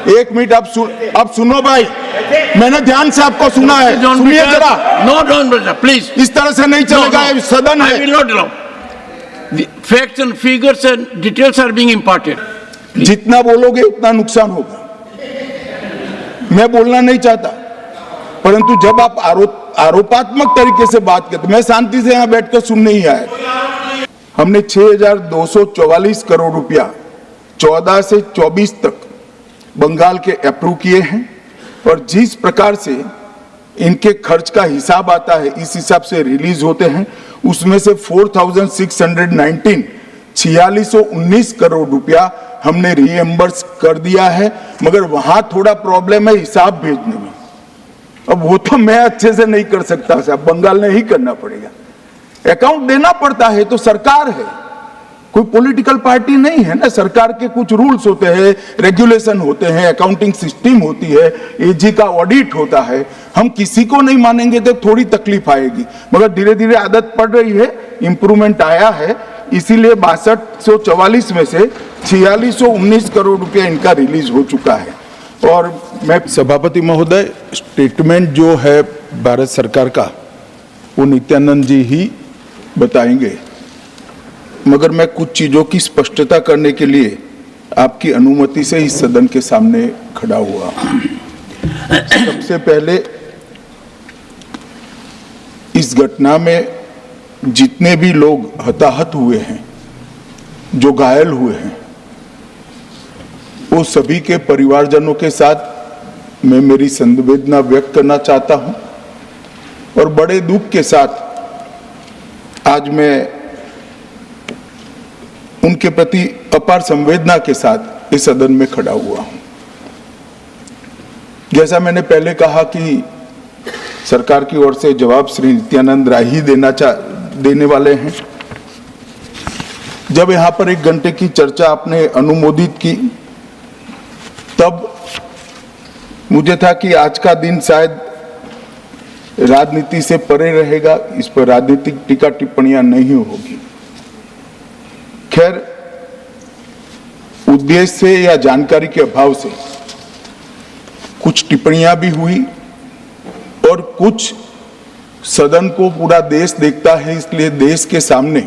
एक मिनट, अब सुनो भाई, मैंने ध्यान से आपको सुना है, सुनिए जरा। नो प्लीज, इस तरह से नहीं चलेगा, ये सदन है। I will not allow. The facts and figures and details are being imparted. जितना बोलोगे उतना नुकसान होगा। मैं बोलना नहीं चाहता, परंतु जब आप आरोपात्मक तरीके से बात करते, मैं शांति से यहां बैठकर सुनने ही आया। हमने 6,244 करोड़ रुपया 14 से 24 तक बंगाल के अप्रूव किए हैं, और जिस प्रकार से इनके खर्च का हिसाब आता है, इस हिसाब से रिलीज होते हैं, उसमें से 4,619 4619 करोड़ रुपया हमने रीएम्बर्स कर दिया है। मगर वहां थोड़ा प्रॉब्लम है हिसाब भेजने में। अब वो तो मैं अच्छे से नहीं कर सकता साहब, बंगाल ने ही करना पड़ेगा। अकाउंट देना पड़ता है तो सरकार है, कोई पॉलिटिकल पार्टी नहीं है ना। सरकार के कुछ रूल्स होते हैं, रेगुलेशन होते हैं, अकाउंटिंग सिस्टम होती है, एजी का ऑडिट होता है। हम किसी को नहीं मानेंगे तो थोड़ी तकलीफ आएगी, मगर धीरे धीरे आदत पड़ रही है, इंप्रूवमेंट आया है। इसीलिए 6244 में से 4619 करोड़ रुपया इनका रिलीज हो चुका है। और मैं सभापति महोदय, स्टेटमेंट जो है भारत सरकार का वो नित्यानंद जी ही बताएंगे, मगर मैं कुछ चीजों की स्पष्टता करने के लिए आपकी अनुमति से इस सदन के सामने खड़ा हुआ। सबसे पहले इस घटना में जितने भी लोग हताहत हुए हैं, जो घायल हुए हैं, वो सभी के परिवारजनों के साथ मैं मेरी संवेदना व्यक्त करना चाहता हूं, और बड़े दुख के साथ आज मैं उनके प्रति अपार संवेदना के साथ इस सदन में खड़ा हुआ हूं। जैसा मैंने पहले कहा कि सरकार की ओर से जवाब श्री नित्यानंद राय ही देने वाले हैं। जब यहां पर 1 घंटे की चर्चा आपने अनुमोदित की, तब मुझे था कि आज का दिन शायद राजनीति से परे रहेगा, इस पर राजनीतिक टीका टिप्पणियां नहीं होगी। खैर, उद्देश्य से या जानकारी के अभाव से कुछ टिप्पणियां भी हुई, और कुछ सदन को पूरा देश देखता है, इसलिए देश के सामने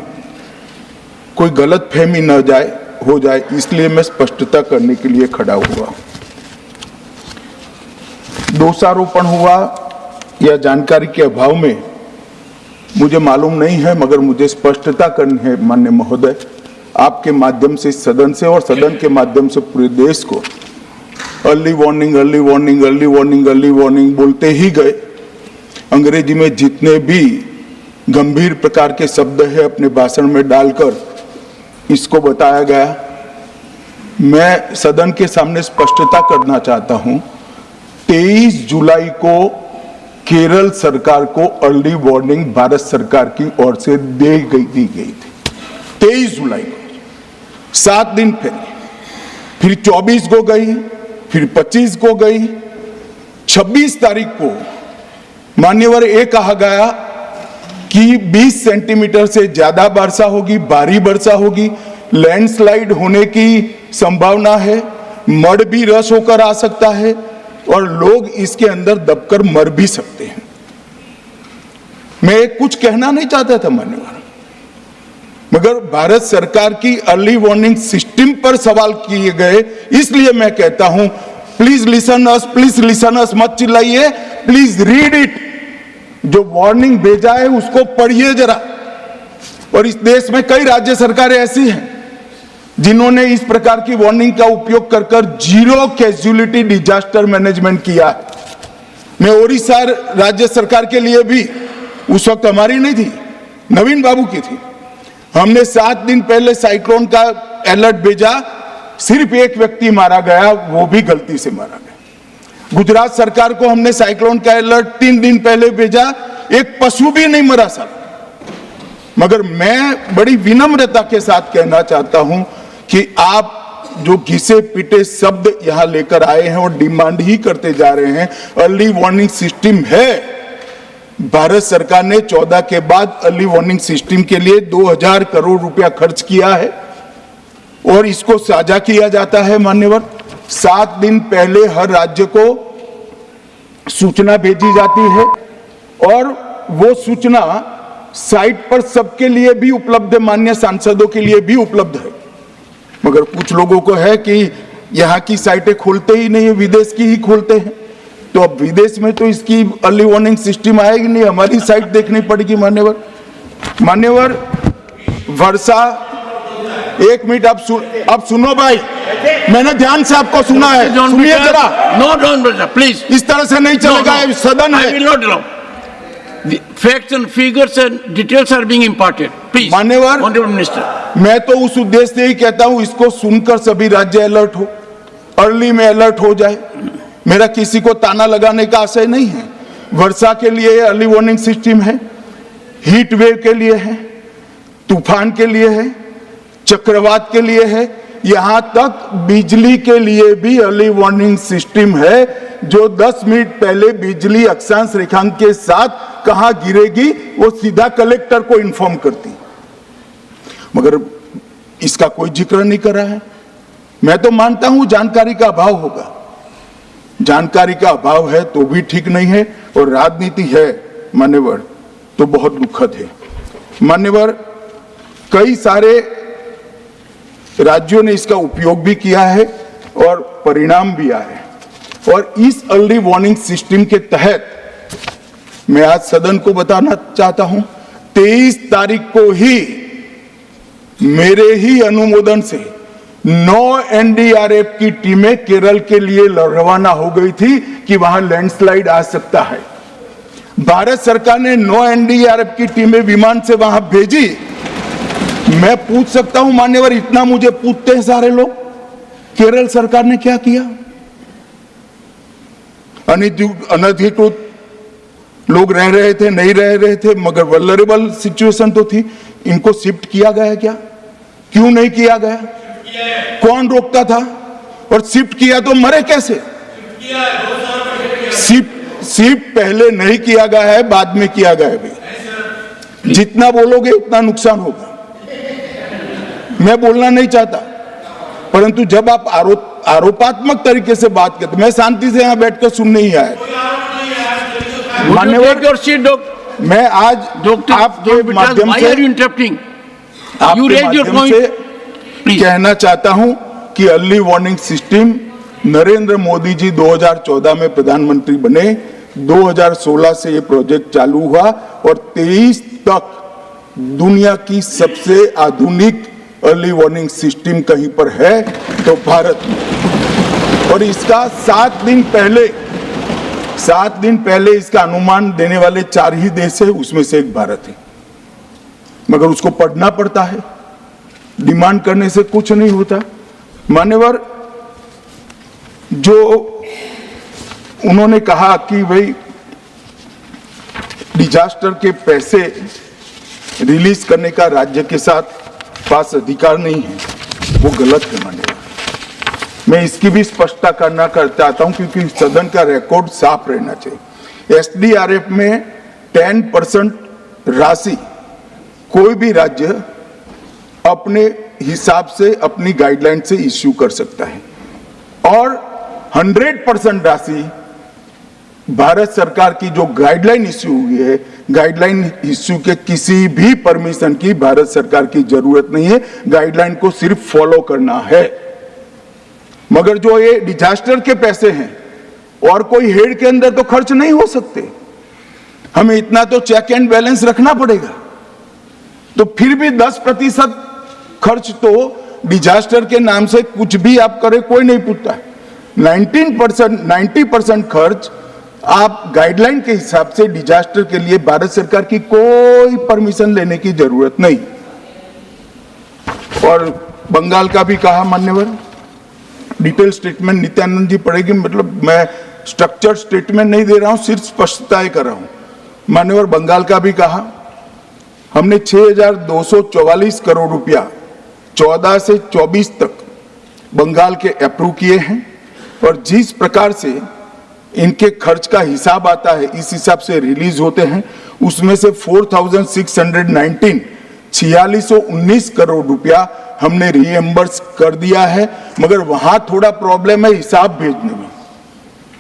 कोई गलतफहमी न हो जाए, इसलिए मैं स्पष्टता करने के लिए खड़ा हुआ। दोषारोपण हुआ या जानकारी के अभाव में मुझे मालूम नहीं है, मगर मुझे स्पष्टता करनी है माननीय महोदय, आपके माध्यम से, सदन से और सदन के माध्यम से पूरे देश को। Early warning, early warning, early warning, early warning बोलते ही गए। अंग्रेजी में जितने भी गंभीर प्रकार के शब्द है अपने भाषण में डालकर इसको बताया गया। मैं सदन के सामने स्पष्टता करना चाहता हूं, 23 जुलाई को केरल सरकार को अर्ली वार्निंग भारत सरकार की ओर से दी गई थी। 23 जुलाई को 7 दिन फिर 24 को गई, फिर 25 को गई, 26 तारीख को मान्यवर ये कहा गया कि 20 सेंटीमीटर से ज्यादा वर्षा होगी, भारी वर्षा होगी, लैंडस्लाइड होने की संभावना है, मड भी रस होकर आ सकता है, और लोग इसके अंदर दबकर मर भी सकते हैं। मैं कुछ कहना नहीं चाहता था मान्यवर, मगर भारत सरकार की अर्ली वार्निंग सिस्टम पर सवाल किए गए, इसलिए मैं कहता हूं please listen us, please listen अस, मत चिल्लाइए, प्लीज रीड इट। जो वार्निंग भेजा है उसको पढ़िए जरा। और इस देश में कई राज्य सरकारें ऐसी हैं जिन्होंने इस प्रकार की वार्निंग का उपयोग कर कर जीरो कैजुअलिटी डिजास्टर मैनेजमेंट किया है। मैं ओडिशा राज्य सरकार के लिए भी, उस वक्त हमारी नहीं थी, नवीन बाबू की थी, हमने 7 दिन पहले साइक्लोन का अलर्ट भेजा, सिर्फ एक व्यक्ति मारा गया, वो भी गलती से मारा गया। गुजरात सरकार को हमने साइक्लोन का अलर्ट 3 दिन पहले भेजा, एक पशु भी नहीं मरा साहब। मगर मैं बड़ी विनम्रता के साथ कहना चाहता हूं कि आप जो घिसे पिटे शब्द यहां लेकर आए हैं और डिमांड ही करते जा रहे हैं, अर्ली वार्निंग सिस्टम है। भारत सरकार ने 14 के बाद अर्ली वार्निंग सिस्टम के लिए 2000 करोड़ रुपया खर्च किया है, और इसको साझा किया जाता है मान्यवर। 7 दिन पहले हर राज्य को सूचना भेजी जाती है और वो सूचना साइट पर सबके लिए भी उपलब्ध है, माननीय सांसदों के लिए भी उपलब्ध है। मगर कुछ लोगों को है कि यहाँ की साइटें खोलते ही नहीं है, विदेश की ही खोलते हैं। तो अब विदेश में तो इसकी अर्ली वार्निंग सिस्टम आएगी नहीं, हमारी साइट देखनी पड़ेगी। मान्यवर वर्षा, एक मिनट आप सुनो भाई, मैंने ध्यान से आपको सुना है, सुनिए जरा। नो डोंट प्लीज, इस तरह से नहीं चलेगा, ये सदन है। I will not allow. The facts and figures and details are being imparted. Please, मान्यवर, Honorable Minister. मैं तो उस उद्देश्य से ही कहता हूं इसको सुनकर सभी राज्य अलर्ट हो, अर्ली में अलर्ट हो जाए। मेरा किसी को ताना लगाने का आशय नहीं है। वर्षा के लिए अर्ली वार्निंग सिस्टम है, हीट वेव के लिए है, तूफान के लिए है, चक्रवात के लिए है, यहां तक बिजली के लिए भी अर्ली वार्निंग सिस्टम है, जो 10 मिनट पहले बिजली अक्षांश रेखांक के साथ कहां गिरेगी वो सीधा कलेक्टर को इन्फॉर्म करती। मगर इसका कोई जिक्र नहीं कर रहा है। मैं तो मानता हूं जानकारी का अभाव होगा, जानकारी का अभाव है तो भी ठीक नहीं है, और राजनीति है मान्यवर तो बहुत दुखद है। मान्यवर, कई सारे राज्यों ने इसका उपयोग भी किया है और परिणाम भी आए, और इस अर्ली वार्निंग सिस्टम के तहत मैं आज सदन को बताना चाहता हूं, 23 तारीख को ही मेरे ही अनुमोदन से 9 एनडीआरएफ की टीमें केरल के लिए रवाना हो गई थी कि वहां लैंडस्लाइड आ सकता है। भारत सरकार ने 9 एनडीआरएफ की टीमें विमान से वहां भेजी। मैं पूछ सकता हूं मान्यवर, इतना मुझे पूछते हैं सारे लोग, केरल सरकार ने क्या किया? अनधिकृत लोग रह रहे थे, नहीं रह रहे थे, मगर वल्नरेबल सिचुएशन तो थी। इनको शिफ्ट किया गया क्या? क्यों नहीं किया गया? कौन रोकता था? और शिफ्ट किया तो मरे कैसे? शिफ्ट पहले नहीं किया गया है, बाद में किया गया है। जितना बोलोगे उतना नुकसान होगा। मैं बोलना नहीं चाहता, परंतु जब आप आरोपात्मक तरीके से बात करते, मैं शांति से यहां बैठकर सुनने ही आया। मान्यवर, मैं आज आपके माध्यम से कहना चाहता हूं कि early warning system Narendra Modi ji 2014 में प्रधानमंत्री बने, 2016 से ये प्रोजेक्ट चालू हुआ और 23 तक दुनिया की सबसे आधुनिक अर्ली वार्निंग सिस्टम कहीं पर है तो भारत में। और इसका 7 दिन पहले इसका अनुमान देने वाले 4 ही देश है, उसमें से एक भारत है। मगर उसको पढ़ना पड़ता है, डिमांड करने से कुछ नहीं होता। मान्यवर, जो उन्होंने कहा कि भाई डिजास्टर के पैसे रिलीज करने का राज्य के साथ पास अधिकार नहीं है, वो गलत है। मान्यवर, मैं इसकी भी स्पष्टता करना चाहता हूं क्योंकि सदन का रिकॉर्ड साफ रहना चाहिए। एसडीआरएफ में 10% राशि कोई भी राज्य अपने हिसाब से, अपनी गाइडलाइन से इश्यू कर सकता है, और 100% राशि भारत सरकार की जो गाइडलाइन इश्यू हुई है, गाइडलाइन इश्यू के किसी भी परमिशन की भारत सरकार की जरूरत नहीं है, गाइडलाइन को सिर्फ फॉलो करना है। मगर जो ये डिजास्टर के पैसे हैं और कोई हेड के अंदर तो खर्च नहीं हो सकते, हमें इतना तो चेक एंड बैलेंस रखना पड़ेगा। तो फिर भी 10% खर्च तो डिजास्टर के नाम से कुछ भी आप करें कोई नहीं पूछता है। 90% खर्च आप गाइडलाइन के हिसाब से डिजास्टर के लिए भारत सरकार की कोई परमिशन लेने की जरूरत नहीं। और बंगाल का भी कहा मान्यवर, डिटेल स्टेटमेंट नित्यानंद जी पढ़ेगी, मतलब मैं स्ट्रक्चर्ड स्टेटमेंट नहीं दे रहा हूं, सिर्फ स्पष्टताएं कर रहा हूं। मान्यवर, बंगाल का भी कहा, हमने 6,244 करोड़ रुपया 14 से 24 तक बंगाल के अप्रूव किए हैं, और जिस प्रकार से इनके खर्च का हिसाब आता है इस हिसाब से रिलीज होते हैं। उसमें से 4,619 4619 करोड़ रुपया हमने रीएम्बर्स कर दिया है, मगर वहां थोड़ा प्रॉब्लम है हिसाब भेजने में।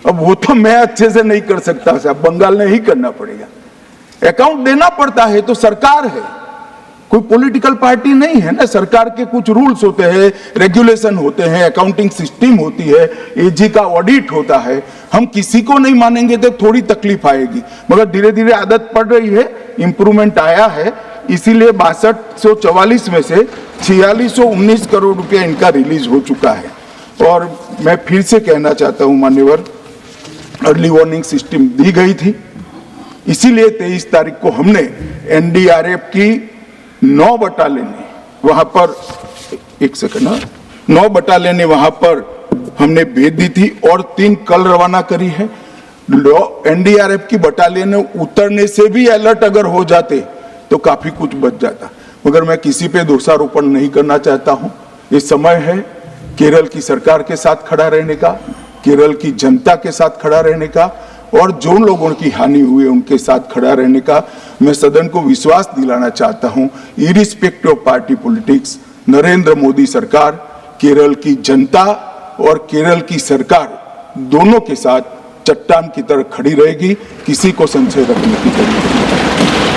अब वो तो मैं अच्छे से नहीं कर सकता साहब, बंगाल ने ही करना पड़ेगा। अकाउंट देना पड़ता है तो सरकार है, कोई पॉलिटिकल पार्टी नहीं है ना। सरकार के कुछ रूल्स होते हैं, रेगुलेशन होते हैं, अकाउंटिंग सिस्टम होती है, एजी का ऑडिट होता है। हम किसी को नहीं मानेंगे तो थोड़ी तकलीफ आएगी, मगर धीरे धीरे आदत पड़ रही है, इंप्रूवमेंट आया है। इसीलिए 6244 में से 4619 करोड़ रुपया इनका रिलीज हो चुका है। और मैं फिर से कहना चाहता हूं मान्यवर, अर्ली वार्निंग सिस्टम दी गई थी, इसीलिए 23 तारीख को हमने एनडीआरएफ की 9 बटालियन वहां पर, 9 बटालियन वहां पर हमने भेज दी थी और 3 कल रवाना करी है। एनडीआरएफ की बटालियन उतरने से भी अलर्ट अगर हो जाते तो काफी कुछ बच जाता, मगर मैं किसी पे दोषारोपण नहीं करना चाहता हूं। ये समय है केरल की सरकार के साथ खड़ा रहने का, केरल की जनता के साथ खड़ा रहने का, और जो लोगों की हानि हुई है उनके साथ खड़ा रहने का। मैं सदन को विश्वास दिलाना चाहता हूं, irrespective of party politics, Narendra Modi सरकार केरल की जनता और केरल की सरकार दोनों के साथ चट्टान की तरह खड़ी रहेगी, किसी को संशय रखने की जरूरत नहीं।